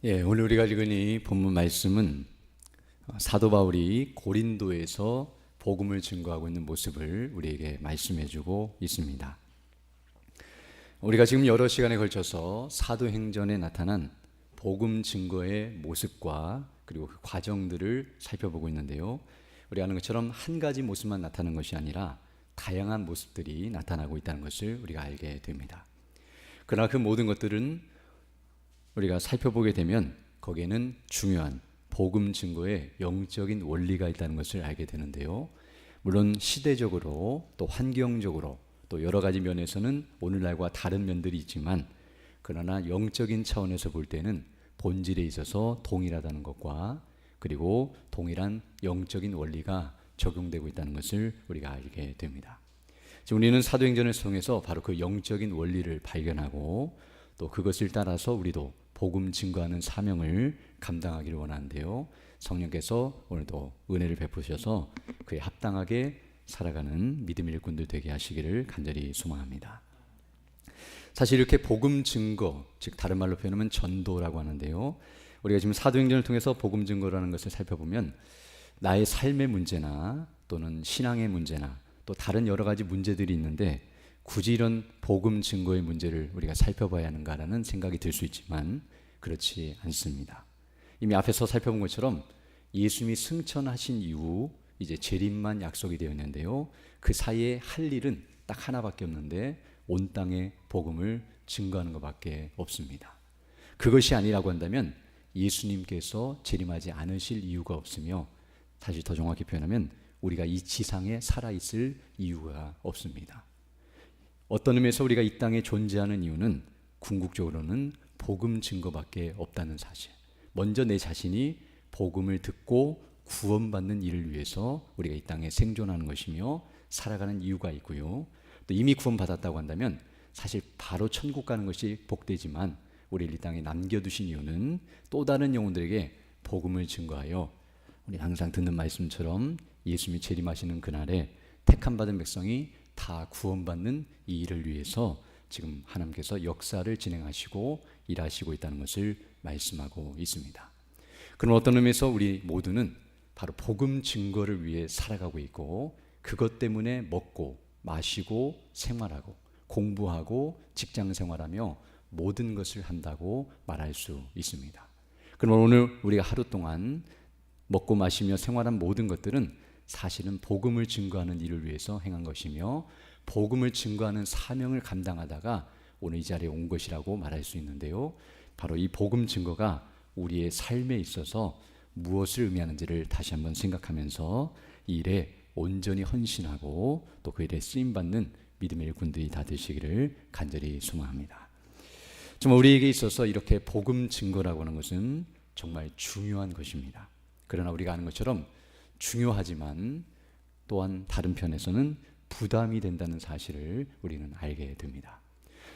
오늘 우리가 읽은 이 본문 말씀은 사도 바울이 고린도에서 복음을 증거하고 있는 모습을 우리에게 말씀해 주고 있습니다. 우리가 지금 여러 시간에 걸쳐서 사도행전에 나타난 복음 증거의 모습과 그리고 그 과정들을 살펴보고 있는데요. 우리가 아는 것처럼 한 가지 모습만 나타나는 것이 아니라 다양한 모습들이 나타나고 있다는 것을 우리가 알게 됩니다. 그러나 그 모든 것들은 우리가 살펴보게 되면 거기에는 중요한 복음 증거의 영적인 원리가 있다는 것을 알게 되는데요. 물론 시대적으로 또 환경적으로 또 여러 가지 면에서는 오늘날과 다른 면들이 있지만, 그러나 영적인 차원에서 볼 때는 본질에 있어서 동일하다는 것과 그리고 동일한 영적인 원리가 적용되고 있다는 것을 우리가 알게 됩니다. 지금 우리는 사도행전을 통해서 바로 그 영적인 원리를 발견하고 또 그것을 따라서 우리도 복음 증거하는 사명을 감당하기를 원하는데요. 성령께서 오늘도 은혜를 베푸셔서 그에 합당하게 살아가는 믿음의 일꾼들 되게 하시기를 간절히 소망합니다. 사실 이렇게 복음 증거, 즉 다른 말로 표현하면 전도라고 하는데요. 우리가 지금 사도행전을 통해서 복음 증거라는 것을 살펴보면 나의 삶의 문제나 또는 신앙의 문제나 또 다른 여러 가지 문제들이 있는데 굳이 이런 복음 증거의 문제를 우리가 살펴봐야 하는가라는 생각이 들 수 있지만 그렇지 않습니다. 이미 앞에서 살펴본 것처럼 예수님이 승천하신 이후 이제 재림만 약속이 되어 있는데요. 그 사이에 할 일은 딱 하나밖에 없는데 온 땅에 복음을 증거하는 것밖에 없습니다. 그것이 아니라고 한다면 예수님께서 재림하지 않으실 이유가 없으며, 사실 더 정확히 표현하면 우리가 이 지상에 살아있을 이유가 없습니다. 어떤 의미에서 우리가 이 땅에 존재하는 이유는 궁극적으로는 복음 증거밖에 없다는 사실. 먼저 내 자신이 복음을 듣고 구원받는 일을 위해서 우리가 이 땅에 생존하는 것이며 살아가는 이유가 있고요. 또 이미 구원받았다고 한다면 사실 바로 천국 가는 것이 복되지만 우리를 이 땅에 남겨두신 이유는 또 다른 영혼들에게 복음을 증거하여 우리 항상 듣는 말씀처럼 예수님이 재림하시는 그날에 택함 받은 백성이 다 구원받는 이 일을 위해서 지금 하나님께서 역사를 진행하시고 일하시고 있다는 것을 말씀하고 있습니다. 그럼 어떤 의미에서 우리 모두는 바로 복음 증거를 위해 살아가고 있고, 그것 때문에 먹고 마시고 생활하고 공부하고 직장 생활하며 모든 것을 한다고 말할 수 있습니다. 그럼 오늘 우리가 하루 동안 먹고 마시며 생활한 모든 것들은 사실은 복음을 증거하는 일을 위해서 행한 것이며 복음을 증거하는 사명을 감당하다가 오늘 이 자리에 온 것이라고 말할 수 있는데요. 바로 이 복음 증거가 우리의 삶에 있어서 무엇을 의미하는지를 다시 한번 생각하면서 이 일에 온전히 헌신하고 또 그 일에 쓰임받는 믿음의 일꾼들이 다 되시기를 간절히 소망합니다. 정말 우리에게 있어서 이렇게 복음 증거라고 하는 것은 정말 중요한 것입니다. 그러나 우리가 아는 것처럼 중요하지만 또한 다른 편에서는 부담이 된다는 사실을 우리는 알게 됩니다.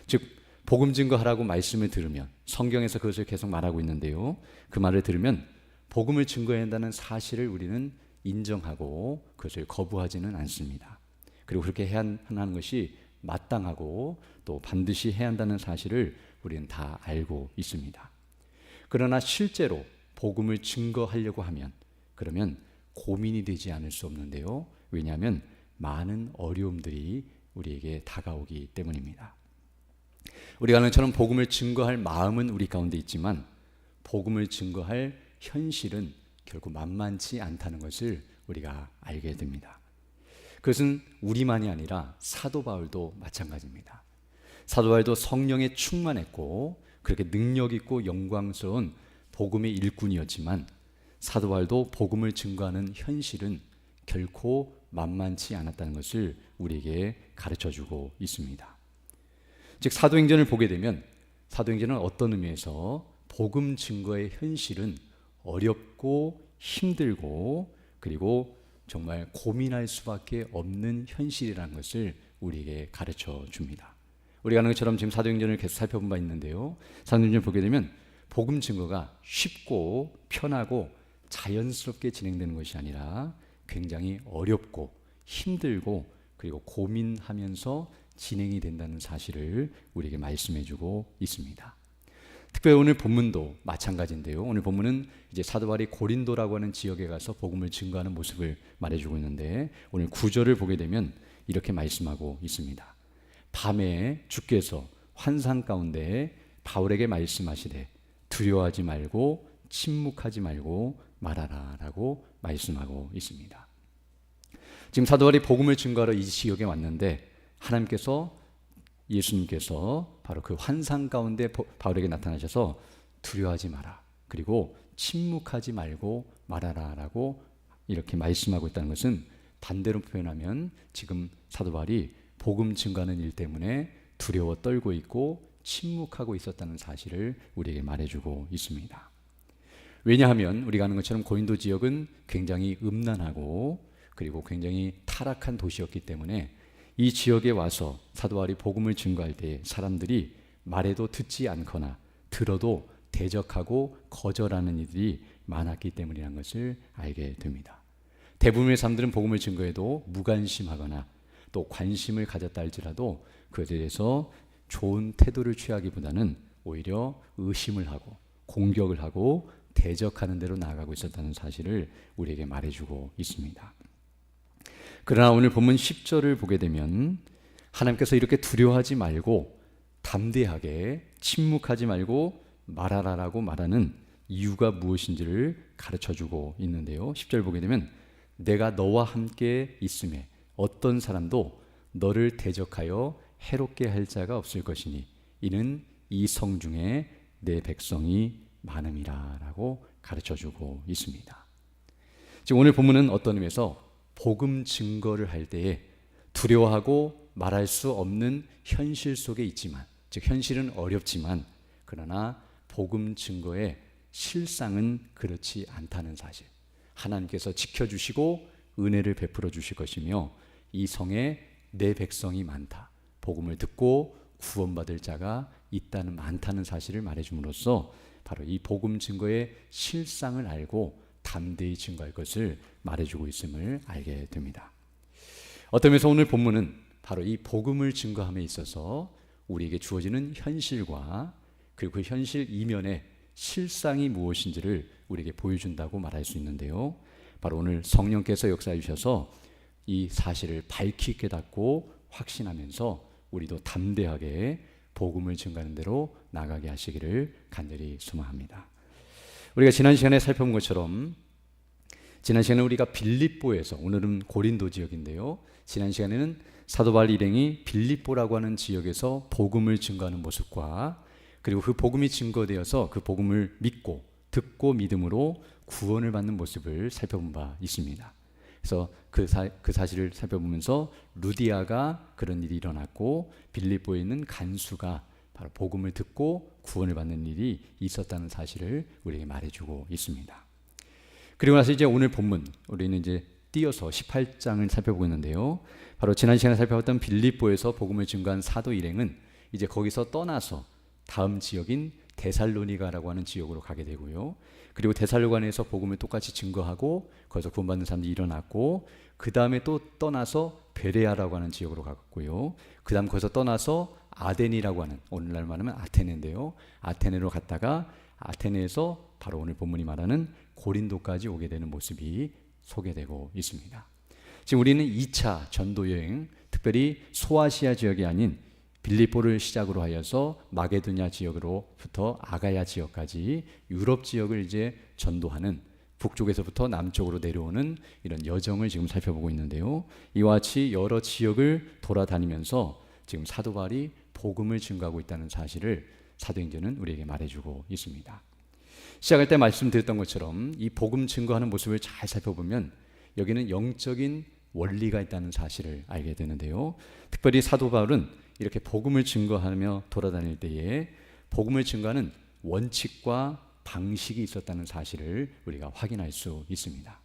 즉 복음 증거하라고 말씀을 들으면, 성경에서 그것을 계속 말하고 있는데요, 그 말을 들으면 복음을 증거해야 한다는 사실을 우리는 인정하고 그것을 거부하지는 않습니다. 그리고 그렇게 해야 하는 것이 마땅하고 또 반드시 해야 한다는 사실을 우리는 다 알고 있습니다. 그러나 실제로 복음을 증거하려고 하면 그러면 고민이 되지 않을 수 없는데요. 왜냐하면 많은 어려움들이 우리에게 다가오기 때문입니다. 우리가 아는 것처럼 복음을 증거할 마음은 우리 가운데 있지만 복음을 증거할 현실은 결코 만만치 않다는 것을 우리가 알게 됩니다. 그것은 우리만이 아니라 사도 바울도 마찬가지입니다. 사도 바울도 성령에 충만했고 그렇게 능력 있고 영광스러운 복음의 일꾼이었지만 사도 바울도 복음을 증거하는 현실은 결코 만만치 않았다는 것을 우리에게 가르쳐주고 있습니다. 즉 사도행전을 보게 되면 사도행전은 어떤 의미에서 복음 증거의 현실은 어렵고 힘들고 그리고 정말 고민할 수밖에 없는 현실이라는 것을 우리에게 가르쳐 줍니다. 우리가 아는 것처럼 지금 사도행전을 계속 살펴본 바 있는데요, 사도행전을 보게 되면 복음 증거가 쉽고 편하고 자연스럽게 진행되는 것이 아니라 굉장히 어렵고 힘들고 그리고 고민하면서 진행이 된다는 사실을 우리에게 말씀해 주고 있습니다. 특별히 오늘 본문도 마찬가지인데요. 오늘 본문은 이제 사도 바울이 고린도라고 하는 지역에 가서 복음을 증거하는 모습을 말해주고 있는데, 오늘 9절을 보게 되면 이렇게 말씀하고 있습니다. 밤에 주께서 환상 가운데 바울에게 말씀하시되 두려워하지 말고 침묵하지 말고 말하라 라고 말씀하고 있습니다. 지금 사도 바울이 복음을 증거하러 이 지역에 왔는데, 하나님께서, 예수님께서 바로 그 환상 가운데 바울에게 나타나셔서 두려워하지 마라, 그리고 침묵하지 말고 말하라 라고 이렇게 말씀하고 있다는 것은, 반대로 표현하면 지금 사도 바울이 복음 증거하는 일 때문에 두려워 떨고 있고 침묵하고 있었다는 사실을 우리에게 말해주고 있습니다. 왜냐하면 우리가 아는 것처럼 고린도 지역은 굉장히 음란하고 그리고 굉장히 타락한 도시였기 때문에 이 지역에 와서 사도 바울이 복음을 증거할 때 사람들이 말해도 듣지 않거나 들어도 대적하고 거절하는 이들이 많았기 때문이라는 것을 알게 됩니다. 대부분의 사람들은 복음을 증거해도 무관심하거나 또 관심을 가졌다 할지라도 그에 대해서 좋은 태도를 취하기보다는 오히려 의심을 하고 공격을 하고 대적하는 대로 나아가고 있었다는 사실을 우리에게 말해주고 있습니다. 그러나 오늘 본문 10절을 보게 되면 하나님께서 이렇게 두려워하지 말고 담대하게 침묵하지 말고 말하라라고 말하는 이유가 무엇인지를 가르쳐주고 있는데요. 10절 보게 되면 내가 너와 함께 있음에 어떤 사람도 너를 대적하여 해롭게 할 자가 없을 것이니 이는 이 성 중에 내 백성이 많음이라 라고 가르쳐주고 있습니다. 지금 오늘 본문은 어떤 의미에서 복음 증거를 할 때에 두려워하고 말할 수 없는 현실 속에 있지만, 즉 현실은 어렵지만 그러나 복음 증거의 실상은 그렇지 않다는 사실, 하나님께서 지켜주시고 은혜를 베풀어 주실 것이며 이 성에 내 백성이 많다, 복음을 듣고 구원받을 자가 있다는 많다는 사실을 말해줌으로써 바로 이 복음 증거의 실상을 알고 담대히 증거할 것을 말해주고 있음을 알게 됩니다. 어떤 면에서 오늘 본문은 바로 이 복음을 증거함에 있어서 우리에게 주어지는 현실과 그리고 그 현실 이면의 실상이 무엇인지를 우리에게 보여준다고 말할 수 있는데요. 바로 오늘 성령께서 역사해 주셔서 이 사실을 밝히 깨닫고 확신하면서 우리도 담대하게 복음을 증거하는 대로 나가게 하시기를 간절히 소망합니다. 우리가 지난 시간에 살펴본 것처럼 지난 시간에 우리가 빌립보에서, 오늘은 고린도 지역인데요, 지난 시간에는 사도 바울 일행이 빌립보라고 하는 지역에서 복음을 증거하는 모습과 그리고 그 복음이 증거되어서 그 복음을 믿고 듣고 믿음으로 구원을 받는 모습을 살펴본 바 있습니다. 그래서 그 사실을 살펴보면서 루디아가 그런 일이 일어났고 빌립보에 있는 간수가 바로 복음을 듣고 구원을 받는 일이 있었다는 사실을 우리에게 말해주고 있습니다. 그리고 나서 이제 오늘 본문 우리는 이제 띄어서 18장을 살펴보고 있는데요. 바로 지난 시간에 살펴봤던 빌립보에서 복음을 증거한 사도 일행은 이제 거기서 떠나서 다음 지역인 데살로니가라고 하는 지역으로 가게 되고요. 그리고 데살로니가에서 복음을 똑같이 증거하고 거기서 구원받는 사람들이 일어났고, 그 다음에 또 떠나서 베레아라고 하는 지역으로 갔고요. 그 다음 거기서 떠나서 아덴이라고 하는, 오늘날 말하면 아테네인데요, 아테네로 갔다가 아테네에서 바로 오늘 본문이 말하는 고린도까지 오게 되는 모습이 소개되고 있습니다. 지금 우리는 2차 전도 여행, 특별히 소아시아 지역이 아닌 빌립보를 시작으로 하여서 마게도냐 지역으로부터 아가야 지역까지 유럽 지역을 이제 전도하는, 북쪽에서부터 남쪽으로 내려오는 이런 여정을 지금 살펴보고 있는데요. 이와 같이 여러 지역을 돌아다니면서 지금 사도 바울이 복음을 증거하고 있다는 사실을 사도행전은 우리에게 말해주고 있습니다. 시작할 때 말씀드렸던 것처럼 이 복음 증거하는 모습을 잘 살펴보면 여기는 영적인 원리가 있다는 사실을 알게 되는데요. 특별히 사도 바울은 이렇게 복음을 증거하며 돌아다닐 때에 복음을 증거하는 원칙과 방식이 있었다는 사실을 우리가 확인할 수 있습니다.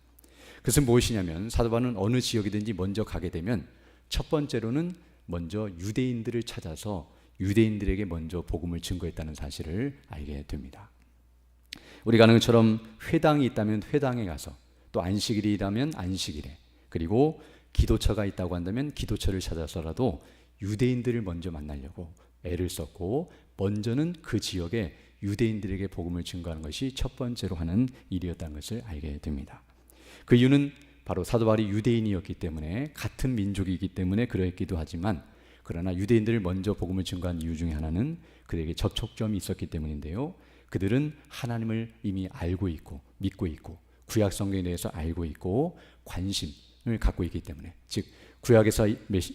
그것은 무엇이냐면 사도 바울은 어느 지역이든지 먼저 가게 되면 첫 번째로는 먼저 유대인들을 찾아서 유대인들에게 먼저 복음을 증거했다는 사실을 알게 됩니다. 우리가 아는 것처럼 회당이 있다면 회당에 가서, 또 안식일이라면 안식일에, 그리고 기도처가 있다고 한다면 기도처를 찾아서라도 유대인들을 먼저 만나려고 애를 썼고, 먼저는 그 지역에 유대인들에게 복음을 증거하는 것이 첫 번째로 하는 일이었다는 것을 알게 됩니다. 그 이유는 바로 사도 바울이 유대인이었기 때문에, 같은 민족이기 때문에 그러했기도 하지만, 그러나 유대인들을 먼저 복음을 증거한 이유 중에 하나는 그들에게 접촉점이 있었기 때문인데요. 그들은 하나님을 이미 알고 있고 믿고 있고 구약 성경에 대해서 알고 있고 관심을 갖고 있기 때문에, 즉 구약에서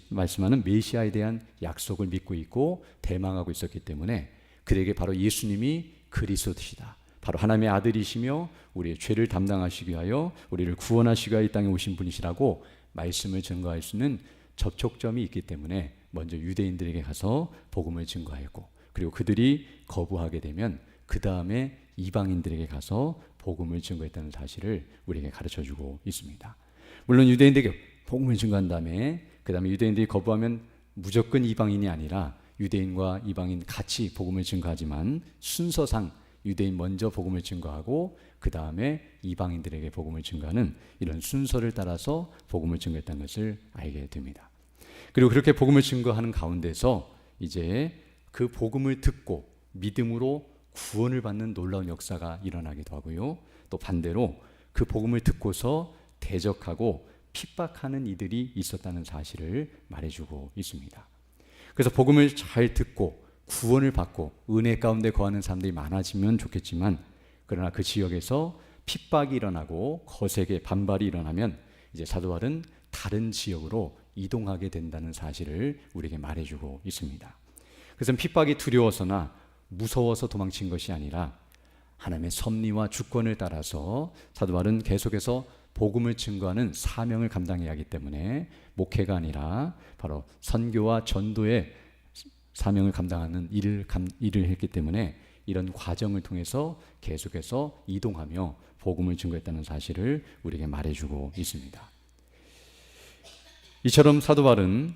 말씀하는 메시아에 대한 약속을 믿고 있고 대망하고 있었기 때문에 그들에게 바로 예수님이 그리스도시다, 바로 하나님의 아들이시며 우리의 죄를 담당하시기 위하여 우리를 구원하시기 위하여 이 땅에 오신 분이시라고 말씀을 증거할 수 있는 접촉점이 있기 때문에 먼저 유대인들에게 가서 복음을 증거하였고, 그리고 그들이 거부하게 되면 그 다음에 이방인들에게 가서 복음을 증거했다는 사실을 우리에게 가르쳐주고 있습니다. 물론 유대인들에게 복음을 증거한 다음에 그 다음에 유대인들이 거부하면 무조건 이방인이 아니라 유대인과 이방인 같이 복음을 증거하지만, 순서상 유대인 먼저 복음을 증거하고 그 다음에 이방인들에게 복음을 증거하는 이런 순서를 따라서 복음을 증거했다는 것을 알게 됩니다. 그리고 그렇게 복음을 증거하는 가운데서 이제 그 복음을 듣고 믿음으로 구원을 받는 놀라운 역사가 일어나기도 하고요, 또 반대로 그 복음을 듣고서 대적하고 핍박하는 이들이 있었다는 사실을 말해주고 있습니다. 그래서 복음을 잘 듣고 구원을 받고 은혜 가운데 거하는 사람들이 많아지면 좋겠지만, 그러나 그 지역에서 핍박이 일어나고 거세게 반발이 일어나면 이제 사도 바울은 다른 지역으로 이동하게 된다는 사실을 우리에게 말해주고 있습니다. 그래서 핍박이 두려워서나 무서워서 도망친 것이 아니라 하나님의 섭리와 주권을 따라서 사도 바울은 계속해서 복음을 증거하는 사명을 감당해야 하기 때문에 목회가 아니라 바로 선교와 전도의 사명을 감당하는 일을 했기 때문에 이런 과정을 통해서 계속해서 이동하며 복음을 증거했다는 사실을 우리에게 말해주고 있습니다. 이처럼 사도 바울은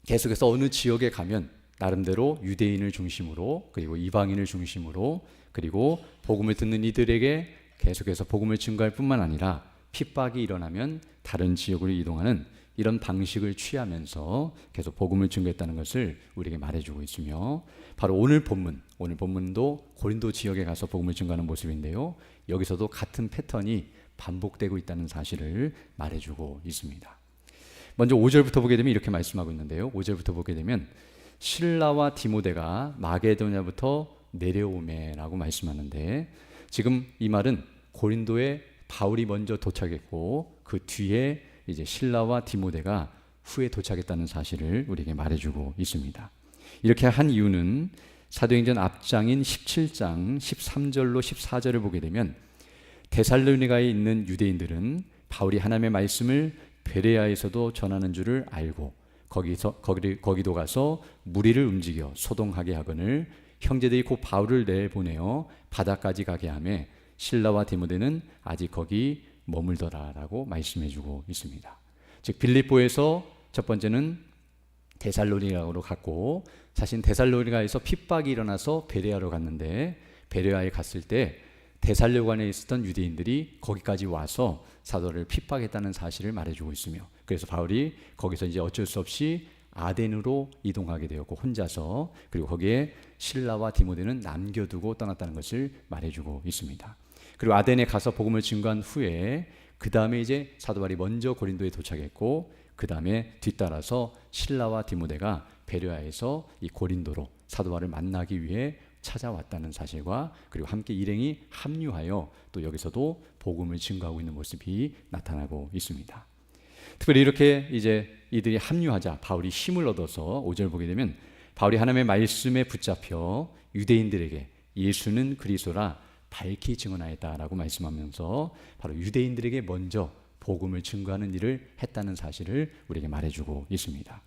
계속해서 어느 지역에 가면 나름대로 유대인을 중심으로 그리고 이방인을 중심으로 그리고 복음을 듣는 이들에게 계속해서 복음을 증거할 뿐만 아니라 핍박이 일어나면 다른 지역으로 이동하는 이런 방식을 취하면서 계속 복음을 증거했다는 것을 우리에게 말해주고 있으며, 바로 오늘 본문도 고린도 지역에 가서 복음을 증거하는 모습인데요, 여기서도 같은 패턴이 반복되고 있다는 사실을 말해주고 있습니다. 먼저 5절부터 보게 되면 이렇게 말씀하고 있는데요, 5절부터 보게 되면 실라와 디모데가 마게도냐부터 내려오매라고 말씀하는데, 지금 이 말은 고린도에 바울이 먼저 도착했고 그 뒤에 이제 실라와 디모데가 후에 도착했다는 사실을 우리에게 말해주고 있습니다. 이렇게 한 이유는 사도행전 앞장인 17장 13절로 14절을 보게 되면 데살로니가에 있는 유대인들은 바울이 하나님의 말씀을 베레아에서도 전하는 줄을 알고 거기도 가서 무리를 움직여 소동하게 하거늘 형제들이 곧 바울을 내보내어 바다까지 가게 하며 실라와 디모데는 아직 거기 머물더라라고 말씀해주고 있습니다. 즉 빌립보에서 첫 번째는 데살로니가로 갔고, 사실 데살로니가에서 핍박이 일어나서 베레아로 갔는데, 베레아에 갔을 때 데살로니가에 있었던 유대인들이 거기까지 와서 사도를 핍박했다는 사실을 말해주고 있으며, 그래서 바울이 거기서 이제 어쩔 수 없이 아덴으로 이동하게 되었고 혼자서, 그리고 거기에 실라와 디모데는 남겨두고 떠났다는 것을 말해주고 있습니다. 그리고 아덴에 가서 복음을 증거한 후에 그 다음에 이제 사도 바울이 먼저 고린도에 도착했고 그 다음에 뒤따라서 실라와 디모데가 베레아에서 이 고린도로 사도 바울을 만나기 위해 찾아왔다는 사실과, 그리고 함께 일행이 합류하여 또 여기서도 복음을 증거하고 있는 모습이 나타나고 있습니다. 특별히 이렇게 이제 이들이 합류하자 바울이 힘을 얻어서 5절 보게 되면 바울이 하나님의 말씀에 붙잡혀 유대인들에게 예수는 그리스도라 밝히 증언하였다라고 말씀하면서 바로 유대인들에게 먼저 복음을 증거하는 일을 했다는 사실을 우리에게 말해주고 있습니다.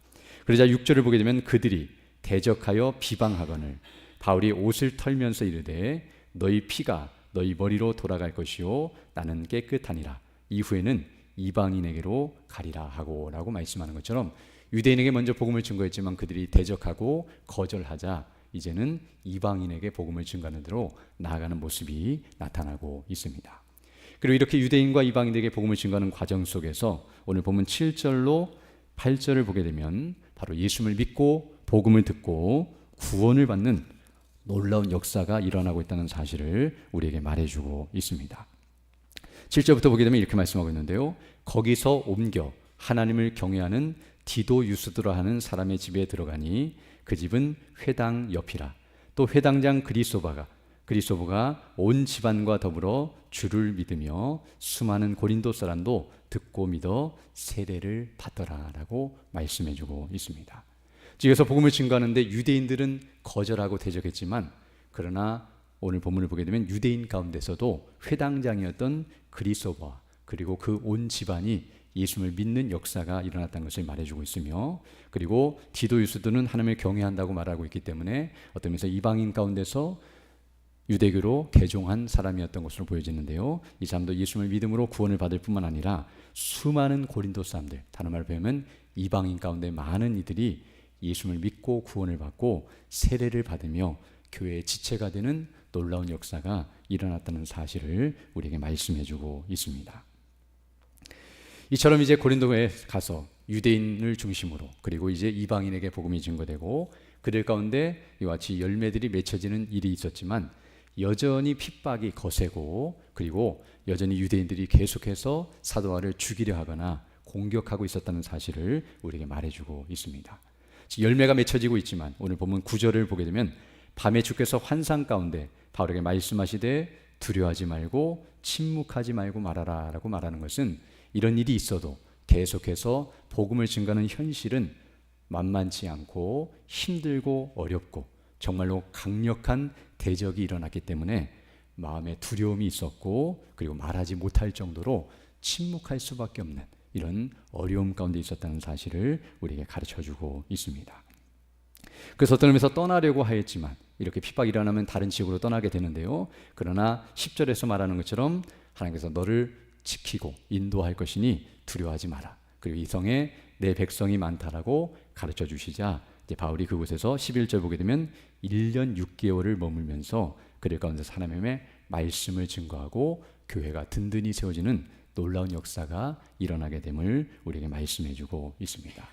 그러자 6절을 보게 되면 그들이 대적하여 비방하거늘 바울이 옷을 털면서 이르되 너희 피가 너희 머리로 돌아갈 것이요 나는 깨끗하니라 이후에는 이방인에게로 가리라 하고 라고 말씀하는 것처럼 유대인에게 먼저 복음을 증거했지만 그들이 대적하고 거절하자 이제는 이방인에게 복음을 증거하는 대로 나아가는 모습이 나타나고 있습니다. 그리고 이렇게 유대인과 이방인에게 복음을 증거하는 과정 속에서 오늘 본문 7절로 8절을 보게 되면 바로 예수를 믿고 복음을 듣고 구원을 받는 놀라운 역사가 일어나고 있다는 사실을 우리에게 말해주고 있습니다. 7절부터 보게 되면 이렇게 말씀하고 있는데요. 거기서 옮겨 하나님을 경외하는 디도 유스드라 하는 사람의 집에 들어가니 그 집은 회당 옆이라. 또 회당장 그리스도가 온 집안과 더불어 주를 믿으며 수많은 고린도 사람도 듣고 믿어 세례를 받더라라고 말씀해주고 있습니다. 여기서 복음을 증거하는데 유대인들은 거절하고 대적했지만, 그러나 오늘 본문을 보게 되면 유대인 가운데서도 회당장이었던 그리스도와 그리고 그 온 집안이 예수를 믿는 역사가 일어났다는 것을 말해주고 있으며, 그리고 디도 유스도는 하나님을 경외한다고 말하고 있기 때문에 어떤 면에서 이방인 가운데서 유대교로 개종한 사람이었던 것으로 보여지는데요. 이 사람도 예수를 믿음으로 구원을 받을 뿐만 아니라 수많은 고린도 사람들, 다른 말로 배우면 이방인 가운데 많은 이들이 예수를 믿고 구원을 받고 세례를 받으며 교회의 지체가 되는 놀라운 역사가 일어났다는 사실을 우리에게 말씀해주고 있습니다. 이처럼 이제 고린도에 가서 유대인을 중심으로 그리고 이제 이방인에게 복음이 증거되고 그들 가운데 이와 같이 열매들이 맺혀지는 일이 있었지만, 여전히 핍박이 거세고 그리고 여전히 유대인들이 계속해서 사도 바울을 죽이려 하거나 공격하고 있었다는 사실을 우리에게 말해주고 있습니다. 열매가 맺혀지고 있지만 오늘 본문 9절을 보게 되면 밤에 주께서 환상 가운데 바울에게 말씀하시되 두려워하지 말고 침묵하지 말고 말하라 라고 말하는 것은, 이런 일이 있어도 계속해서 복음을 증거하는 현실은 만만치 않고 힘들고 어렵고 정말로 강력한 대적이 일어났기 때문에 마음에 두려움이 있었고, 그리고 말하지 못할 정도로 침묵할 수밖에 없는 이런 어려움 가운데 있었다는 사실을 우리에게 가르쳐주고 있습니다. 그래서 어떤 의미에서 떠나려고 하였지만 이렇게 핍박이 일어나면 다른 지역으로 떠나게 되는데요. 그러나 10절에서 말하는 것처럼 하나님께서 너를 지키고 인도할 것이니 두려워하지 마라. 그리고 이 성에 내 백성이 많다라고 가르쳐 주시자, 이제 바울이 그곳에서 11절 보게 되면 1년 6개월을 머물면서 그들 가운데 하나님의 말씀을 증거하고 교회가 든든히 세워지는 놀라운 역사가 일어나게 됨을 우리에게 말씀해주고 있습니다.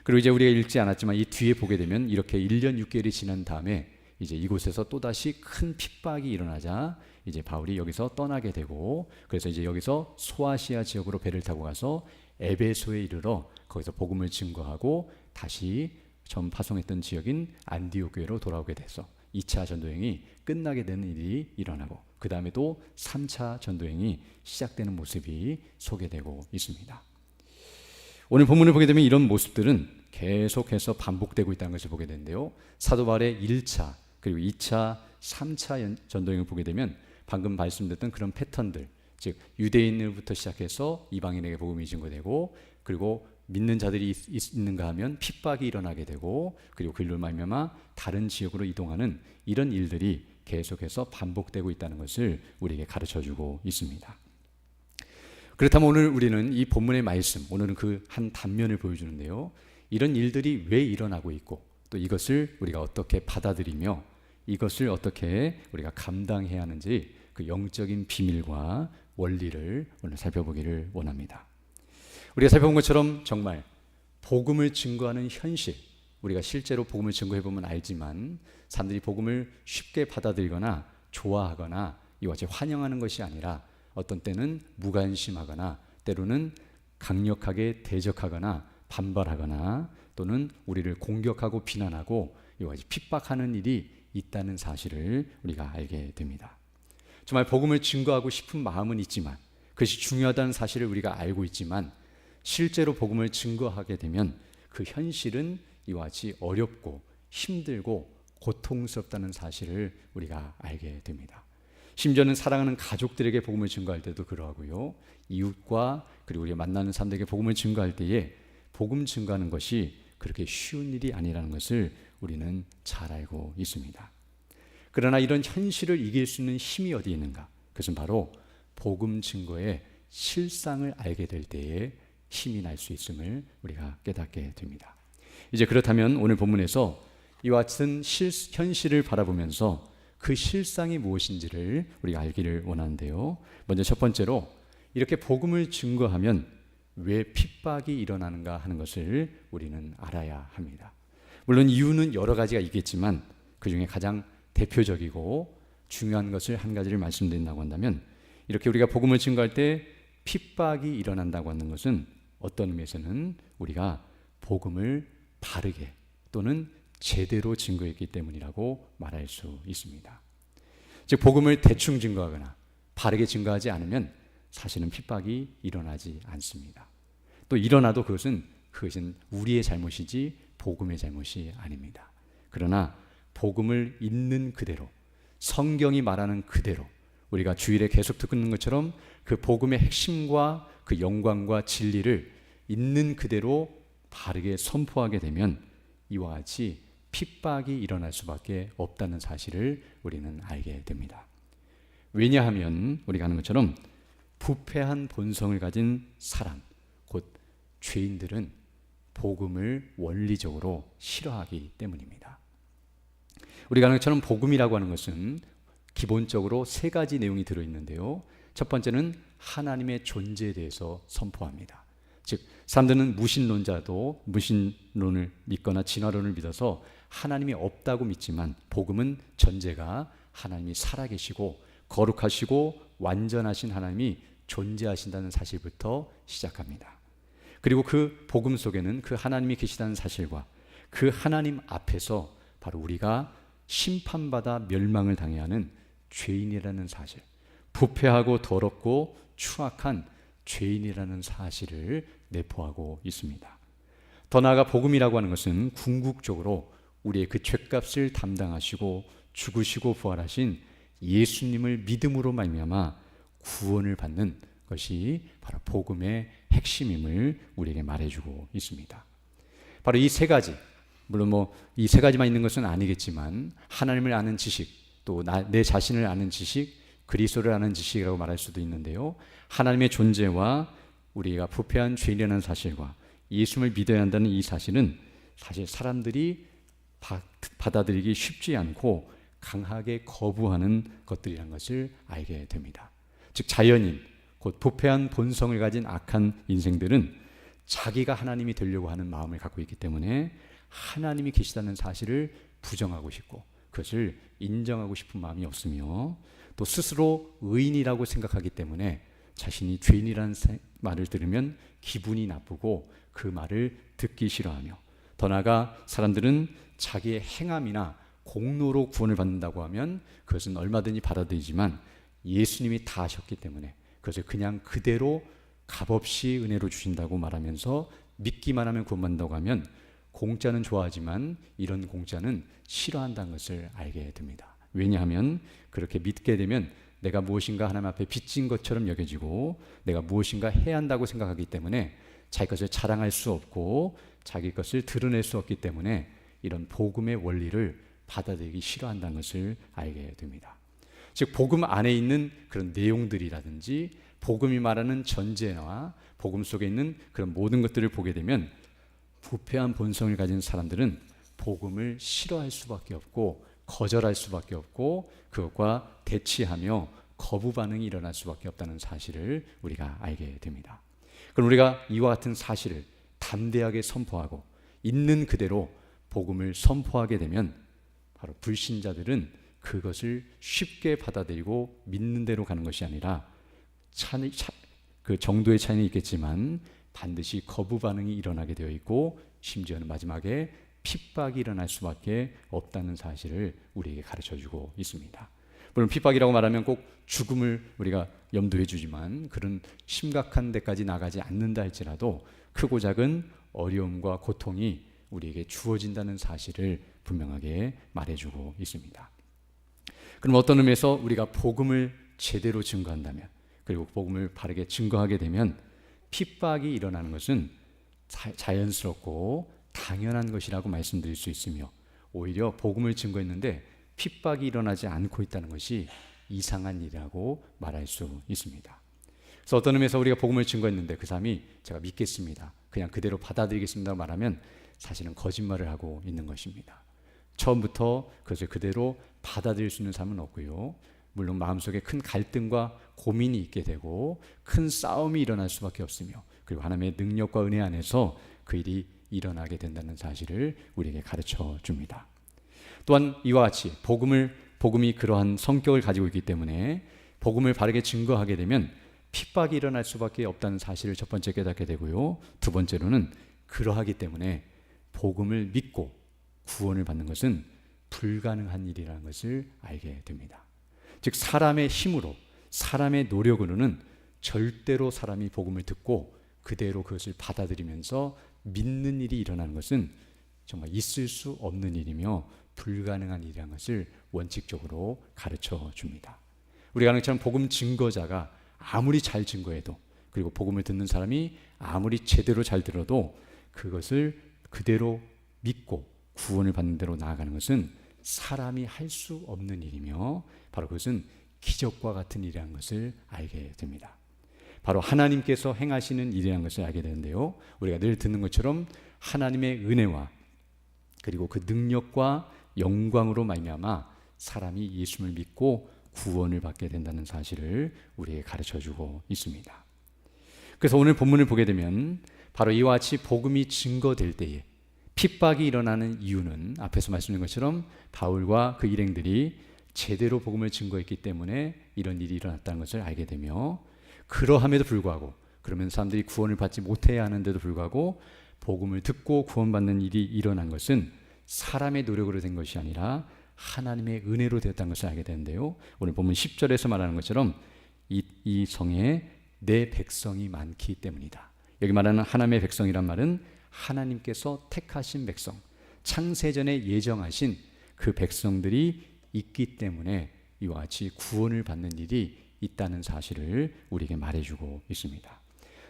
그리고 이제 우리가 읽지 않았지만 이 뒤에 보게 되면 이렇게 1년 6개월이 지난 다음에 이제 이곳에서 또다시 큰 핍박이 일어나자 이제 바울이 여기서 떠나게 되고, 그래서 이제 여기서 소아시아 지역으로 배를 타고 가서 에베소에 이르러 거기서 복음을 증거하고 다시 전 파송했던 지역인 안디옥 교회로 돌아오게 돼서 2차 전도행이 끝나게 되는 일이 일어나고, 그 다음에 또 3차 전도행이 시작되는 모습이 소개되고 있습니다. 오늘 본문을 보게 되면 이런 모습들은 계속해서 반복되고 있다는 것을 보게 되는데요. 사도 바울의 1차 그리고 2차 3차 전도행을 보게 되면 방금 말씀드렸던 그런 패턴들, 즉 유대인으로부터 시작해서 이방인에게 복음이 증거되고, 그리고 믿는 자들이 있는가 하면 핍박이 일어나게 되고, 그리고 그일로 말미암아 다른 지역으로 이동하는 이런 일들이 계속해서 반복되고 있다는 것을 우리에게 가르쳐주고 있습니다. 그렇다면 오늘 우리는 이 본문의 말씀, 오늘은 그 한 단면을 보여주는데요. 이런 일들이 왜 일어나고 있고 또 이것을 우리가 어떻게 받아들이며 이것을 어떻게 우리가 감당해야 하는지 그 영적인 비밀과 원리를 오늘 살펴보기를 원합니다. 우리가 살펴본 것처럼 정말 복음을 증거하는 현실, 우리가 실제로 복음을 증거해보면 알지만 사람들이 복음을 쉽게 받아들이거나 좋아하거나 이와 같이 환영하는 것이 아니라 어떤 때는 무관심하거나 때로는 강력하게 대적하거나 반발하거나 또는 우리를 공격하고 비난하고 이와 같이 핍박하는 일이 있다는 사실을 우리가 알게 됩니다. 정말 복음을 증거하고 싶은 마음은 있지만, 그것이 중요하다는 사실을 우리가 알고 있지만 실제로 복음을 증거하게 되면 그 현실은 이와 같이 어렵고 힘들고 고통스럽다는 사실을 우리가 알게 됩니다. 심지어는 사랑하는 가족들에게 복음을 증거할 때도 그러하고요. 이웃과 그리고 우리가 만나는 사람들에게 복음을 증거할 때에 복음 증거하는 것이 그렇게 쉬운 일이 아니라는 것을 우리는 잘 알고 있습니다. 그러나 이런 현실을 이길 수 있는 힘이 어디에 있는가? 그것은 바로 복음 증거의 실상을 알게 될 때에 힘이 날 수 있음을 우리가 깨닫게 됩니다. 이제 그렇다면 오늘 본문에서 이와 같은 현실을 바라보면서 그 실상이 무엇인지를 우리가 알기를 원하는데요. 먼저 첫 번째로 이렇게 복음을 증거하면 왜 핍박이 일어나는가 하는 것을 우리는 알아야 합니다. 물론 이유는 여러 가지가 있겠지만 그 중에 가장 대표적이고 중요한 것을 한 가지를 말씀드린다고 한다면, 이렇게 우리가 복음을 증거할 때 핍박이 일어난다고 하는 것은 어떤 의미에서는 우리가 복음을 바르게 또는 제대로 증거했기 때문이라고 말할 수 있습니다. 즉 복음을 대충 증거하거나 바르게 증거하지 않으면 사실은 핍박이 일어나지 않습니다. 또 일어나도 그것은 우리의 잘못이지 복음의 잘못이 아닙니다. 그러나 복음을 있는 그대로, 성경이 말하는 그대로, 우리가 주일에 계속 듣는 것처럼 그 복음의 핵심과 그 영광과 진리를 있는 그대로 바르게 선포하게 되면 이와 같이 핍박이 일어날 수밖에 없다는 사실을 우리는 알게 됩니다. 왜냐하면 우리가 아는 것처럼 부패한 본성을 가진 사람, 곧 죄인들은 복음을 원리적으로 싫어하기 때문입니다. 우리가 아는 것처럼 복음이라고 하는 것은 기본적으로 세 가지 내용이 들어있는데요. 첫 번째는 하나님의 존재에 대해서 선포합니다. 즉 사람들은 무신론자도 무신론을 믿거나 진화론을 믿어서 하나님이 없다고 믿지만, 복음은 전제가 하나님이 살아계시고 거룩하시고 완전하신 하나님이 존재하신다는 사실부터 시작합니다. 그리고 그 복음 속에는 그 하나님이 계시다는 사실과 그 하나님 앞에서 바로 우리가 심판받아 멸망을 당해야 하는 죄인이라는 사실, 부패하고 더럽고 추악한 죄인이라는 사실을 내포하고 있습니다. 더 나아가 복음이라고 하는 것은 궁극적으로 우리의 그 죄값을 담당하시고 죽으시고 부활하신 예수님을 믿음으로 말미암아 구원을 받는 것이 바로 복음의 핵심임을 우리에게 말해주고 있습니다. 바로 이 세 가지, 물론 이 세 가지만 있는 것은 아니겠지만 하나님을 아는 지식, 또 내 자신을 아는 지식, 그리스도를 아는 지식이라고 말할 수도 있는데요. 하나님의 존재와 우리가 부패한 죄인이라는 사실과 예수님을 믿어야 한다는 이 사실은 사실 사람들이 받아들이기 쉽지 않고 강하게 거부하는 것들이라는 것을 알게 됩니다. 즉 자연인, 곧 부패한 본성을 가진 악한 인생들은 자기가 하나님이 되려고 하는 마음을 갖고 있기 때문에 하나님이 계시다는 사실을 부정하고 싶고 그것을 인정하고 싶은 마음이 없으며, 또 스스로 의인이라고 생각하기 때문에 자신이 죄인이라는 말을 들으면 기분이 나쁘고 그 말을 듣기 싫어하며, 더 나아가 사람들은 자기의 행함이나 공로로 구원을 받는다고 하면 그것은 얼마든지 받아들이지만 예수님이 다 하셨기 때문에 그것을 그냥 그대로 값없이 은혜로 주신다고 말하면서 믿기만 하면 구원받는다고 하면 공짜는 좋아하지만 이런 공짜는 싫어한다는 것을 알게 됩니다. 왜냐하면 그렇게 믿게 되면 내가 무엇인가 하나님 앞에 빚진 것처럼 여겨지고 내가 무엇인가 해야 한다고 생각하기 때문에 자기 것을 자랑할 수 없고 자기 것을 드러낼 수 없기 때문에 이런 복음의 원리를 받아들이기 싫어한다는 것을 알게 됩니다. 즉 복음 안에 있는 그런 내용들이라든지 복음이 말하는 전제와 복음 속에 있는 그런 모든 것들을 보게 되면 부패한 본성을 가진 사람들은 복음을 싫어할 수밖에 없고 거절할 수밖에 없고 그것과 대치하며 거부 반응이 일어날 수밖에 없다는 사실을 우리가 알게 됩니다. 그럼 우리가 이와 같은 사실을 담대하게 선포하고 있는 그대로 복음을 선포하게 되면 바로 불신자들은 그것을 쉽게 받아들이고 믿는 대로 가는 것이 아니라 그 정도의 차이는 있겠지만 반드시 거부 반응이 일어나게 되어 있고 심지어는 마지막에 핍박이 일어날 수밖에 없다는 사실을 우리에게 가르쳐주고 있습니다. 물론 핍박이라고 말하면 꼭 죽음을 우리가 염두해 주지만 그런 심각한 데까지 나가지 않는다 할지라도 크고 작은 어려움과 고통이 우리에게 주어진다는 사실을 분명하게 말해주고 있습니다. 그럼 어떤 의미에서 우리가 복음을 제대로 증거한다면, 그리고 복음을 바르게 증거하게 되면 핍박이 일어나는 것은 자연스럽고 당연한 것이라고 말씀드릴 수 있으며, 오히려 복음을 증거했는데 핍박이 일어나지 않고 있다는 것이 이상한 일이라고 말할 수 있습니다. 그래서 어떤 의미에서 우리가 복음을 증거했는데 그 사람이 제가 믿겠습니다, 그냥 그대로 받아들이겠습니다 말하면 사실은 거짓말을 하고 있는 것입니다. 처음부터 그것을 그대로 받아들일 수 있는 사람은 없고요. 물론 마음속에 큰 갈등과 고민이 있게 되고 큰 싸움이 일어날 수밖에 없으며, 그리고 하나님의 능력과 은혜 안에서 그 일이 일어나게 된다는 사실을 우리에게 가르쳐 줍니다. 또한 이와 같이 복음을 복음이 그러한 성격을 가지고 있기 때문에 복음을 바르게 증거하게 되면 핍박이 일어날 수밖에 없다는 사실을 첫 번째 깨닫게 되고요. 두 번째로는 그러하기 때문에 복음을 믿고 구원을 받는 것은 불가능한 일이라는 것을 알게 됩니다. 즉 사람의 힘으로, 사람의 노력으로는 절대로 사람이 복음을 듣고 그대로 그것을 받아들이면서 믿는 일이 일어나는 것은 정말 있을 수 없는 일이며 불가능한 일이라는 것을 원칙적으로 가르쳐 줍니다. 우리가 아는 것처럼 복음 증거자가 아무리 잘 증거해도, 그리고 복음을 듣는 사람이 아무리 제대로 잘 들어도 그것을 그대로 믿고 구원을 받는 대로 나아가는 것은 사람이 할 수 없는 일이며 바로 그것은 기적과 같은 일이라는 것을 알게 됩니다. 바로 하나님께서 행하시는 일이라는 것을 알게 되는데요. 우리가 늘 듣는 것처럼 하나님의 은혜와 그리고 그 능력과 영광으로 말미암아 사람이 예수를 믿고 구원을 받게 된다는 사실을 우리에게 가르쳐주고 있습니다. 그래서 오늘 본문을 보게 되면 바로 이와 같이 복음이 증거될 때에 핍박이 일어나는 이유는 앞에서 말씀드린 것처럼 바울과 그 일행들이 제대로 복음을 증거했기 때문에 이런 일이 일어났다는 것을 알게 되며, 그러함에도 불구하고, 그러면 사람들이 구원을 받지 못해야 하는데도 불구하고 복음을 듣고 구원받는 일이 일어난 것은 사람의 노력으로 된 것이 아니라 하나님의 은혜로 되었다는 것을 알게 되는데요. 오늘 본문 10절에서 말하는 것처럼 이 성에 내 백성이 많기 때문이다. 여기 말하는 하나님의 백성이란 말은 하나님께서 택하신 백성, 창세전에 예정하신 그 백성들이 있기 때문에 이와 같이 구원을 받는 일이 있다는 사실을 우리에게 말해주고 있습니다.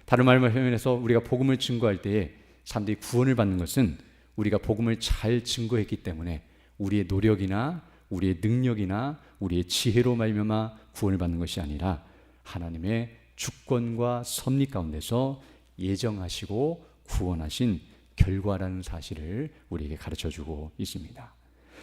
다른 말로 표현해서 우리가 복음을 증거할 때에 사람들이 구원을 받는 것은 우리가 복음을 잘 증거했기 때문에 우리의 노력이나 우리의 능력이나 우리의 지혜로 말미암아 구원을 받는 것이 아니라 하나님의 주권과 섭리 가운데서 예정하시고 구원하신 결과라는 사실을 우리에게 가르쳐주고 있습니다.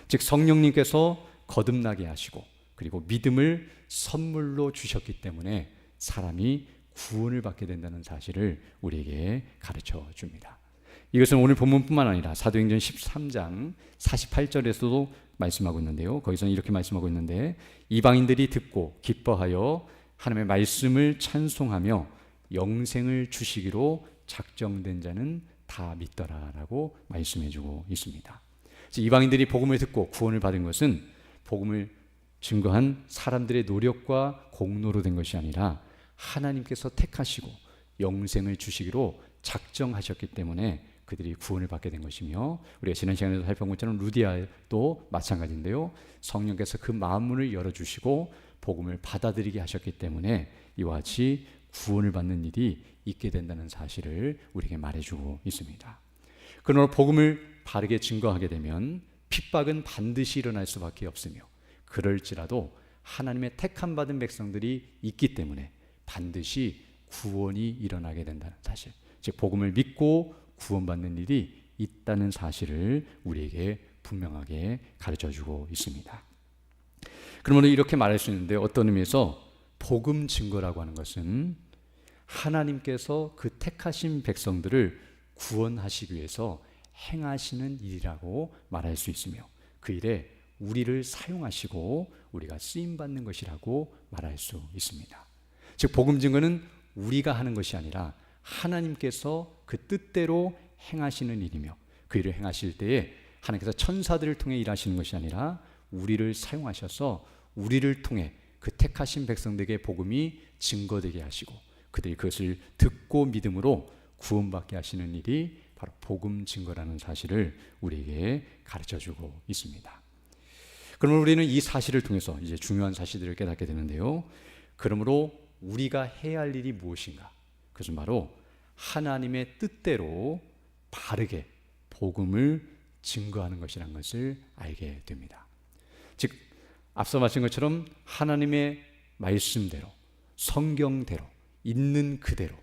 즉 성령님께서 거듭나게 하시고 그리고 믿음을 선물로 주셨기 때문에 사람이 구원을 받게 된다는 사실을 우리에게 가르쳐 줍니다. 이것은 오늘 본문뿐만 아니라 사도행전 13장 48절에서도 말씀하고 있는데요. 거기서는 이렇게 말씀하고 있는데, 이방인들이 듣고 기뻐하여 하나님의 말씀을 찬송하며 영생을 주시기로 작정된 자는 다 믿더라라고 말씀해주고 있습니다. 이방인들이 복음을 듣고 구원을 받은 것은 복음을 증거한 사람들의 노력과 공로로 된 것이 아니라 하나님께서 택하시고 영생을 주시기로 작정하셨기 때문에 그들이 구원을 받게 된 것이며, 우리가 지난 시간에도 살펴본 것처럼 루디아도 마찬가지인데요. 성령께서 그 마음문을 열어주시고 복음을 받아들이게 하셨기 때문에 이와 같이 구원을 받는 일이 있게 된다는 사실을 우리에게 말해주고 있습니다. 그러나 복음을 바르게 증거하게 되면 핍박은 반드시 일어날 수밖에 없으며, 그럴지라도 하나님의 택함 받은 백성들이 있기 때문에 반드시 구원이 일어나게 된다는 사실, 즉 복음을 믿고 구원받는 일이 있다는 사실을 우리에게 분명하게 가르쳐주고 있습니다. 그러면 이렇게 말할 수 있는데, 어떤 의미에서 복음 증거라고 하는 것은 하나님께서 그 택하신 백성들을 구원하시기 위해서 행하시는 일이라고 말할 수 있으며, 그 일에 우리를 사용하시고 우리가 쓰임받는 것이라고 말할 수 있습니다. 즉 복음 증거는 우리가 하는 것이 아니라 하나님께서 그 뜻대로 행하시는 일이며, 그 일을 행하실 때에 하나님께서 천사들을 통해 일하시는 것이 아니라 우리를 사용하셔서 우리를 통해 그 택하신 백성들에게 복음이 증거되게 하시고 그들이 그것을 듣고 믿음으로 구원받게 하시는 일이 바로 복음 증거라는 사실을 우리에게 가르쳐주고 있습니다. 그러면 우리는 이 사실을 통해서 이제 중요한 사실들을 깨닫게 되는데요. 그러므로 우리가 해야 할 일이 무엇인가? 그것은 바로 하나님의 뜻대로 바르게 복음을 증거하는 것이라는 것을 알게 됩니다. 즉 앞서 말씀드린 것처럼 하나님의 말씀대로, 성경대로, 있는 그대로,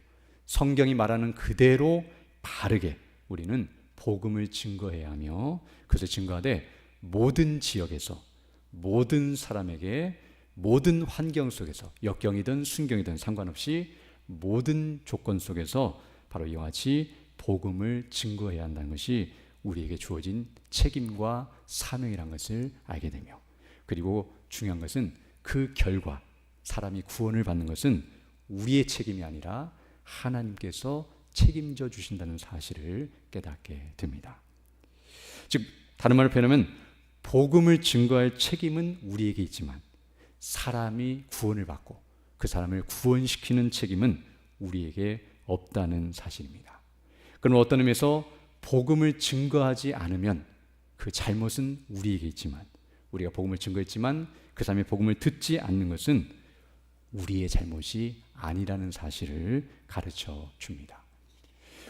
성경이 말하는 그대로 바르게 우리는 복음을 증거해야 하며, 그것을 증거하되 모든 지역에서 모든 사람에게 모든 환경 속에서, 역경이든 순경이든 상관없이 모든 조건 속에서 바로 이와 같이 복음을 증거해야 한다는 것이 우리에게 주어진 책임과 사명이라는 것을 알게 되며, 그리고 중요한 것은 그 결과, 사람이 구원을 받는 것은 우리의 책임이 아니라 하나님께서 책임져 주신다는 사실을 깨닫게 됩니다. 즉 다른 말로 표현하면 복음을 증거할 책임은 우리에게 있지만 사람이 구원을 받고 그 사람을 구원시키는 책임은 우리에게 없다는 사실입니다. 그럼 어떤 의미에서 복음을 증거하지 않으면 그 잘못은 우리에게 있지만, 우리가 복음을 증거했지만 그 사람이 복음을 듣지 않는 것은 우리의 잘못이 아니라는 사실을 가르쳐 줍니다.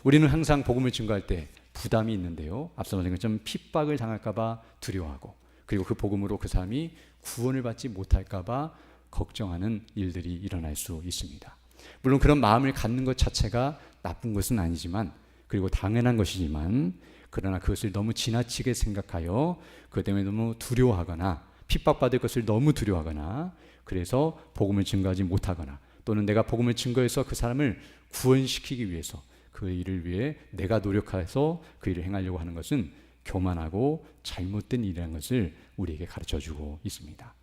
우리는 항상 복음을 증거할 때 부담이 있는데요, 앞서 말한 것처럼 핍박을 당할까 봐 두려워하고, 그리고 그 복음으로 그 사람이 구원을 받지 못할까 봐 걱정하는 일들이 일어날 수 있습니다. 물론 그런 마음을 갖는 것 자체가 나쁜 것은 아니지만, 그리고 당연한 것이지만, 그러나 그것을 너무 지나치게 생각하여 그것 때문에 너무 두려워하거나 핍박받을 것을 너무 두려워하거나, 그래서 복음을 증거하지 못하거나, 또는 내가 복음을 증거해서 그 사람을 구원시키기 위해서 그 일을 위해 내가 노력해서 그 일을 행하려고 하는 것은 교만하고 잘못된 일이라는 것을 우리에게 가르쳐주고 있습니다.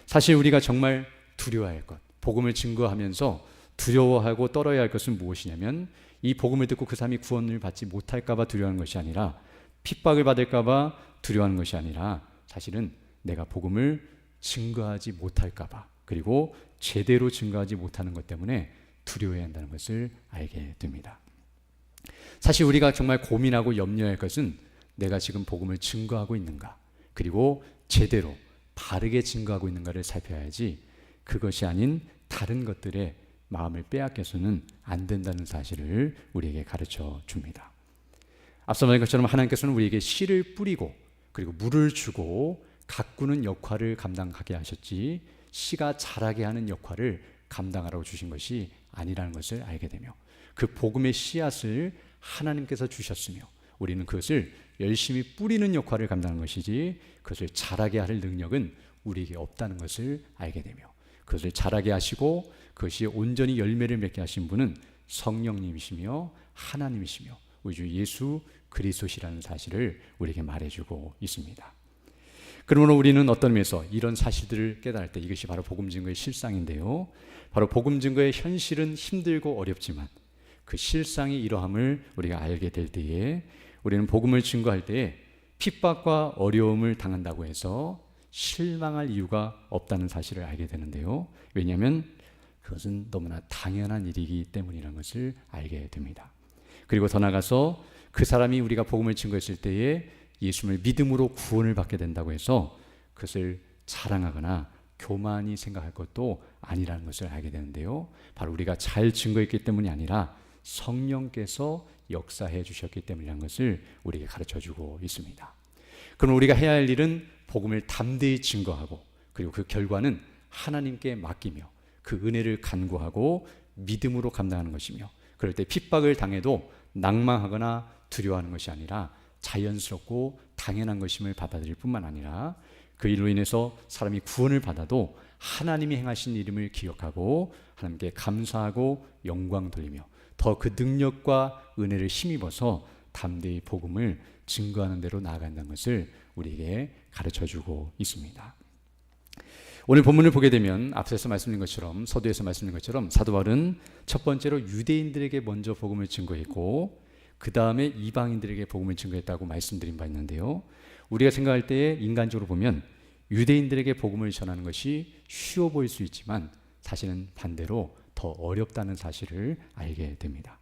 사실 우리가 정말 두려워할 것, 복음을 증거하면서 두려워하고 떨어야 할 것은 무엇이냐면, 이 복음을 듣고 그 사람이 구원을 받지 못할까 봐 두려워하는 것이 아니라, 핍박을 받을까 봐 두려워하는 것이 아니라, 사실은 내가 복음을 증거하지 못할까 봐, 그리고 제대로 증거하지 못하는 것 때문에 두려워해야 한다는 것을 알게 됩니다. 사실 우리가 정말 고민하고 염려할 것은 내가 지금 복음을 증거하고 있는가, 그리고 제대로 바르게 증거하고 있는가를 살펴야지, 그것이 아닌 다른 것들에 마음을 빼앗겨서는 안 된다는 사실을 우리에게 가르쳐 줍니다. 앞서 말한 것처럼 하나님께서는 우리에게 씨를 뿌리고 그리고 물을 주고 가꾸는 역할을 감당하게 하셨지, 씨가 자라게 하는 역할을 감당하라고 주신 것이 아니라는 것을 알게 되며, 그 복음의 씨앗을 하나님께서 주셨으며 우리는 그것을 열심히 뿌리는 역할을 감당하는 것이지, 그것을 자라게 할 능력은 우리에게 없다는 것을 알게 되며, 그것을 자라게 하시고 그것이 온전히 열매를 맺게 하신 분은 성령님이시며 하나님이시며 우리 주 예수 그리스도시라는 사실을 우리에게 말해주고 있습니다. 그러므로 우리는 어떤 의미에서 이런 사실들을 깨달을 때, 이것이 바로 복음 증거의 실상인데요, 바로 복음 증거의 현실은 힘들고 어렵지만 그 실상이 이러함을 우리가 알게 될 때에, 우리는 복음을 증거할 때에 핍박과 어려움을 당한다고 해서 실망할 이유가 없다는 사실을 알게 되는데요, 왜냐하면 그것은 너무나 당연한 일이기 때문이라는 것을 알게 됩니다. 그리고 더 나아가서 그 사람이 우리가 복음을 증거했을 때에 예수님을 믿음으로 구원을 받게 된다고 해서 그것을 자랑하거나 교만히 생각할 것도 아니라는 것을 알게 되는데요, 바로 우리가 잘 증거했기 때문이 아니라 성령께서 역사해 주셨기 때문이라는 것을 우리에게 가르쳐주고 있습니다. 그럼 우리가 해야 할 일은 복음을 담대히 증거하고, 그리고 그 결과는 하나님께 맡기며 그 은혜를 간구하고 믿음으로 감당하는 것이며, 그럴 때 핍박을 당해도 낭망하거나 두려워하는 것이 아니라 자연스럽고 당연한 것임을 받아들일 뿐만 아니라, 그 일로 인해서 사람이 구원을 받아도 하나님이 행하신 일임을 기억하고 하나님께 감사하고 영광 돌리며 더 그 능력과 은혜를 힘입어서 담대히 복음을 증거하는 대로 나아간다는 것을 우리에게 가르쳐주고 있습니다. 오늘 본문을 보게 되면 앞서서 말씀드린 것처럼, 서두에서 말씀드린 것처럼 사도 바울은 첫 번째로 유대인들에게 먼저 복음을 증거했고 그 다음에 이방인들에게 복음을 증거했다고 말씀드린 바 있는데요, 우리가 생각할 때에 인간적으로 보면 유대인들에게 복음을 전하는 것이 쉬워 보일 수 있지만 사실은 반대로 더 어렵다는 사실을 알게 됩니다.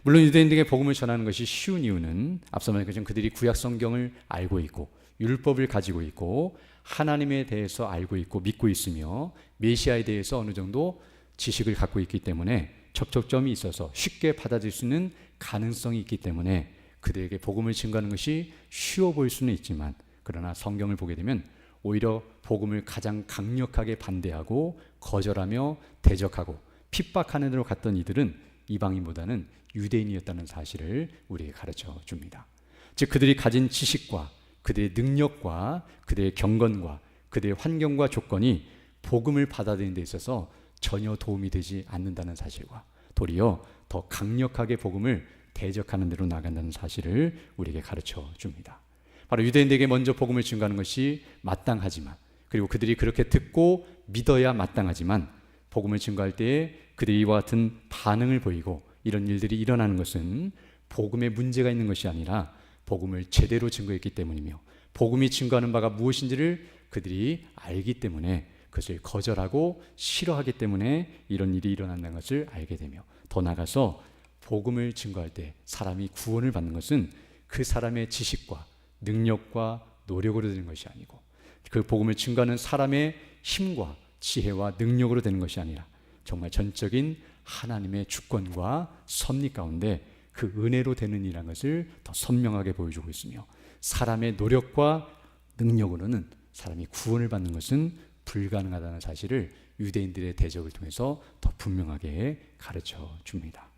물론 유대인들에게 복음을 전하는 것이 쉬운 이유는 앞서 말한 것처럼 그들이 구약 성경을 알고 있고 율법을 가지고 있고 하나님에 대해서 알고 있고 믿고 있으며 메시아에 대해서 어느 정도 지식을 갖고 있기 때문에 접촉점이 있어서 쉽게 받아들일 수 있는 가능성이 있기 때문에 그들에게 복음을 증거하는 것이 쉬워 보일 수는 있지만, 그러나 성경을 보게 되면 오히려 복음을 가장 강력하게 반대하고 거절하며 대적하고 핍박하는 데로 갔던 이들은 이방인보다는 유대인이었다는 사실을 우리에게 가르쳐 줍니다. 즉 그들이 가진 지식과 그들의 능력과 그들의 경건과 그들의 환경과 조건이 복음을 받아들이는 데 있어서 전혀 도움이 되지 않는다는 사실과 도리어 더 강력하게 복음을 대적하는 대로 나간다는 사실을 우리에게 가르쳐 줍니다. 바로 유대인들에게 먼저 복음을 증거하는 것이 마땅하지만 그리고 그들이 그렇게 듣고 믿어야 마땅하지만 복음을 증거할 때에 그들이 이와 같은 반응을 보이고 이런 일들이 일어나는 것은 복음에 문제가 있는 것이 아니라 복음을 제대로 증거했기 때문이며 복음이 증거하는 바가 무엇인지를 그들이 알기 때문에 그것을 거절하고 싫어하기 때문에 이런 일이 일어난다는 것을 알게 되며, 더 나아가서 복음을 증거할 때 사람이 구원을 받는 것은 그 사람의 지식과 능력과 노력으로 되는 것이 아니고 그 복음을 증거하는 사람의 힘과 지혜와 능력으로 되는 것이 아니라 정말 전적인 하나님의 주권과 섭리 가운데 그 은혜로 되는 일이라는 것을 더 선명하게 보여주고 있으며, 사람의 노력과 능력으로는 사람이 구원을 받는 것은 불가능하다는 사실을 유대인들의 대적을 통해서 더 분명하게 가르쳐 줍니다.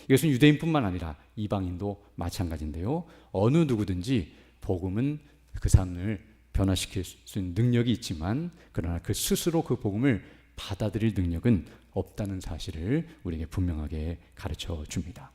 이것은 유대인뿐만 아니라 이방인도 마찬가지인데요, 어느 누구든지 복음은 그 사람을 변화시킬 수 있는 능력이 있지만 그러나 그 스스로 그 복음을 받아들일 능력은 없다는 사실을 우리에게 분명하게 가르쳐 줍니다.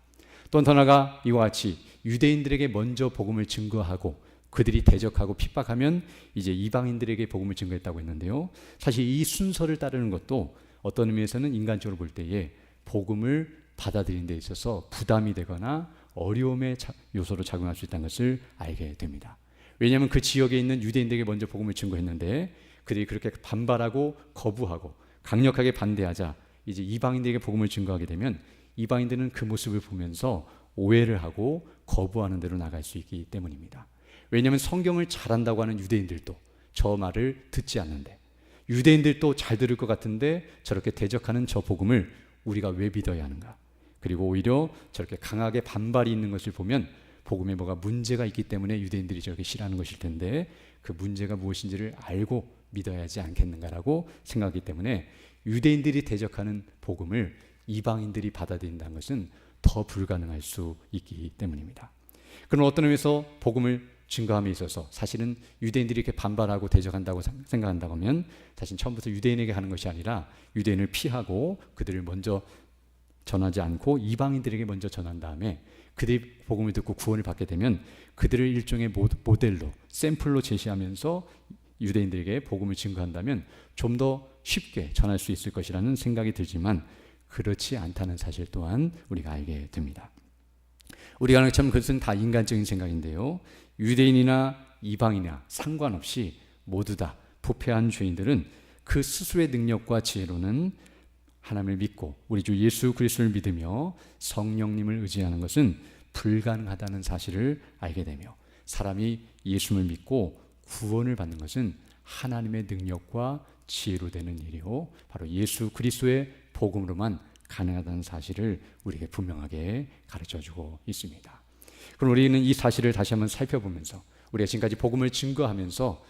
또 더 나아가 이와 같이 유대인들에게 먼저 복음을 증거하고 그들이 대적하고 핍박하면 이제 이방인들에게 복음을 증거했다고 했는데요, 사실 이 순서를 따르는 것도 어떤 의미에서는 인간적으로 볼 때에 복음을 받아들이는 데 있어서 부담이 되거나 어려움의 요소로 작용할 수 있다는 것을 알게 됩니다. 왜냐하면 그 지역에 있는 유대인들에게 먼저 복음을 증거했는데 그들이 그렇게 반발하고 거부하고 강력하게 반대하자 이제 이방인들에게 복음을 증거하게 되면 이방인들은 그 모습을 보면서 오해를 하고 거부하는 대로 나갈 수 있기 때문입니다. 왜냐하면 성경을 잘한다고 하는 유대인들도 저 말을 듣지 않는데, 유대인들도 잘 들을 것 같은데 저렇게 대적하는 저 복음을 우리가 왜 믿어야 하는가, 그리고 오히려 저렇게 강하게 반발이 있는 것을 보면 복음에 뭐가 문제가 있기 때문에 유대인들이 저렇게 싫어하는 것일 텐데 그 문제가 무엇인지를 알고 믿어야 하지 않겠는가라고 생각하기 때문에 유대인들이 대적하는 복음을 이방인들이 받아들인다는 것은 더 불가능할 수 있기 때문입니다. 그런 어떤 의미에서 복음을 증거함에 있어서 사실은 유대인들이 이렇게 반발하고 대적한다고 생각한다고 하면 사실 처음부터 유대인에게 하는 것이 아니라 유대인을 피하고 그들을 먼저 전하지 않고 이방인들에게 먼저 전한 다음에 그들이 복음을 듣고 구원을 받게 되면 그들을 일종의 모델로 샘플로 제시하면서 유대인들에게 복음을 증거한다면 좀 더 쉽게 전할 수 있을 것이라는 생각이 들지만 그렇지 않다는 사실 또한 우리가 알게 됩니다. 우리가 하는 것처럼 그것은 다 인간적인 생각인데요, 유대인이나 이방인이나 상관없이 모두 다 부패한 죄인들은 그 스스로의 능력과 지혜로는 하나님을 믿고 우리 주 예수 그리스도를 믿으며 성령님을 의지하는 것은 불가능하다는 사실을 알게 되며, 사람이 예수를 믿고 구원을 받는 것은 하나님의 능력과 지혜로 되는 일이요 바로 예수 그리스도의 복음으로만 가능하다는 사실을 우리에게 분명하게 가르쳐주고 있습니다. 그럼 우리는 이 사실을 다시 한번 살펴보면서 우리가 지금까지 복음을 증거하면서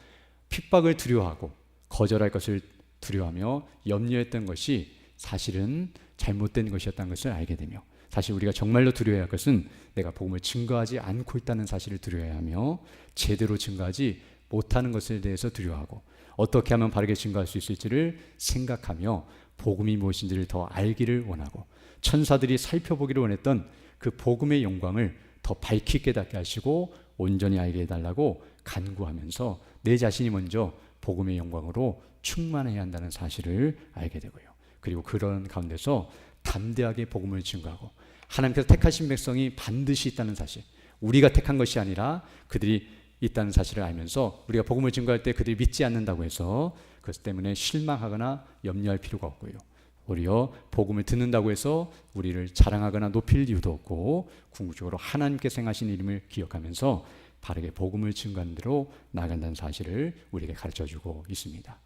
핍박을 두려워하고 거절할 것을 두려워하며 염려했던 것이 사실은 잘못된 것이었다는 것을 알게 되며, 사실 우리가 정말로 두려워해야 할 것은 내가 복음을 증거하지 않고 있다는 사실을 두려워해야 하며 제대로 증거하지 못하는 것에 대해서 두려워하고 어떻게 하면 바르게 증거할 수 있을지를 생각하며 복음이 무엇인지를 더 알기를 원하고 천사들이 살펴보기를 원했던 그 복음의 영광을 더 밝히 깨닫게 하시고 온전히 알게 해달라고 간구하면서 내 자신이 먼저 복음의 영광으로 충만해야 한다는 사실을 알게 되고요, 그리고 그런 가운데서 담대하게 복음을 증거하고 하나님께서 택하신 백성이 반드시 있다는 사실, 우리가 택한 것이 아니라 그들이 있다는 사실을 알면서 우리가 복음을 증거할 때 그들이 믿지 않는다고 해서 그것 때문에 실망하거나 염려할 필요가 없고요, 오히려 복음을 듣는다고 해서 우리를 자랑하거나 높일 이유도 없고 궁극적으로 하나님께서 행하신 일임을 기억하면서 바르게 복음을 증거하는 대로 나아간다는 사실을 우리에게 가르쳐주고 있습니다.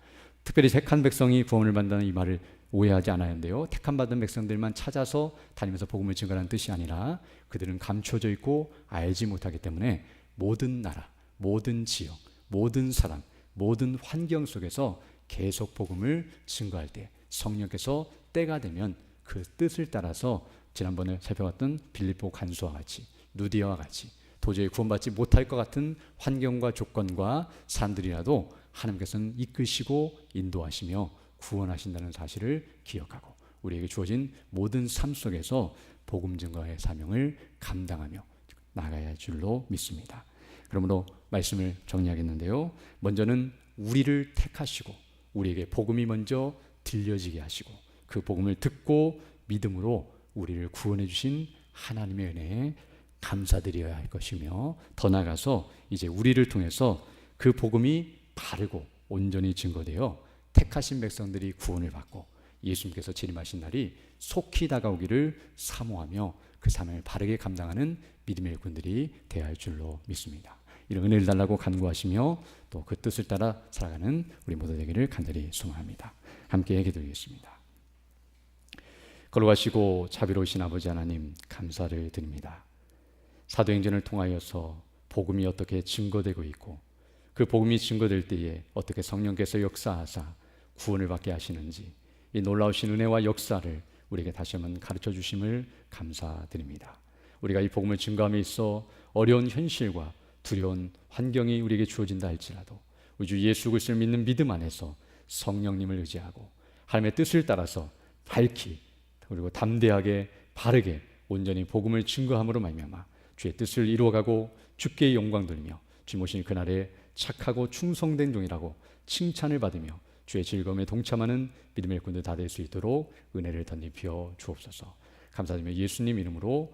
특별히 택한 백성이 구원을 받는다는 이 말을 오해하지 않아야 하는데요, 택한 받은 백성들만 찾아서 다니면서 복음을 증거하는 뜻이 아니라 그들은 감춰져 있고 알지 못하기 때문에 모든 나라, 모든 지역, 모든 사람, 모든 환경 속에서 계속 복음을 증거할 때 성령께서 때가 되면 그 뜻을 따라서 지난번에 살펴봤던 빌립보 간수와 같이 누디아와 같이 도저히 구원받지 못할 것 같은 환경과 조건과 사람들이라도 하나님께서는 이끄시고 인도하시며 구원하신다는 사실을 기억하고 우리에게 주어진 모든 삶 속에서 복음 증거의 사명을 감당하며 나가야 할 줄로 믿습니다. 그러므로 말씀을 정리하겠는데요, 먼저는 우리를 택하시고 우리에게 복음이 먼저 들려지게 하시고 그 복음을 듣고 믿음으로 우리를 구원해 주신 하나님의 은혜에 감사드려야 할 것이며, 더 나아가서 이제 우리를 통해서 그 복음이 바르고 온전히 증거되어 택하신 백성들이 구원을 받고 예수님께서 재림하신 날이 속히 다가오기를 사모하며 그 삶을 바르게 감당하는 믿음의 일꾼들이 되어야 할 줄로 믿습니다. 이런 은혜를 달라고 간구하시며 또 그 뜻을 따라 살아가는 우리 모두 되기를 간절히 소망합니다. 함께 기도하겠습니다. 걸어가시고 자비로우신 아버지 하나님, 감사를 드립니다. 사도행전을 통하여서 복음이 어떻게 증거되고 있고 그 복음이 증거될 때에 어떻게 성령께서 역사하사 구원을 받게 하시는지, 이 놀라우신 은혜와 역사를 우리에게 다시 한번 가르쳐 주심을 감사드립니다. 우리가 이 복음을 증거함에 있어 어려운 현실과 두려운 환경이 우리에게 주어진다 할지라도 우리 주 예수 그리스도를 믿는 믿음 안에서 성령님을 의지하고 하나님의 뜻을 따라서 밝히 그리고 담대하게 바르게 온전히 복음을 증거함으로 말미암아 주의 뜻을 이루어가고 주께 영광 돌리며 주님 오신 그날에 착하고 충성된 종이라고 칭찬을 받으며 주의 즐거움에 동참하는 믿음의 일꾼들 다 될 수 있도록 은혜를 덧입혀 주옵소서. 감사드리며 예수님 이름으로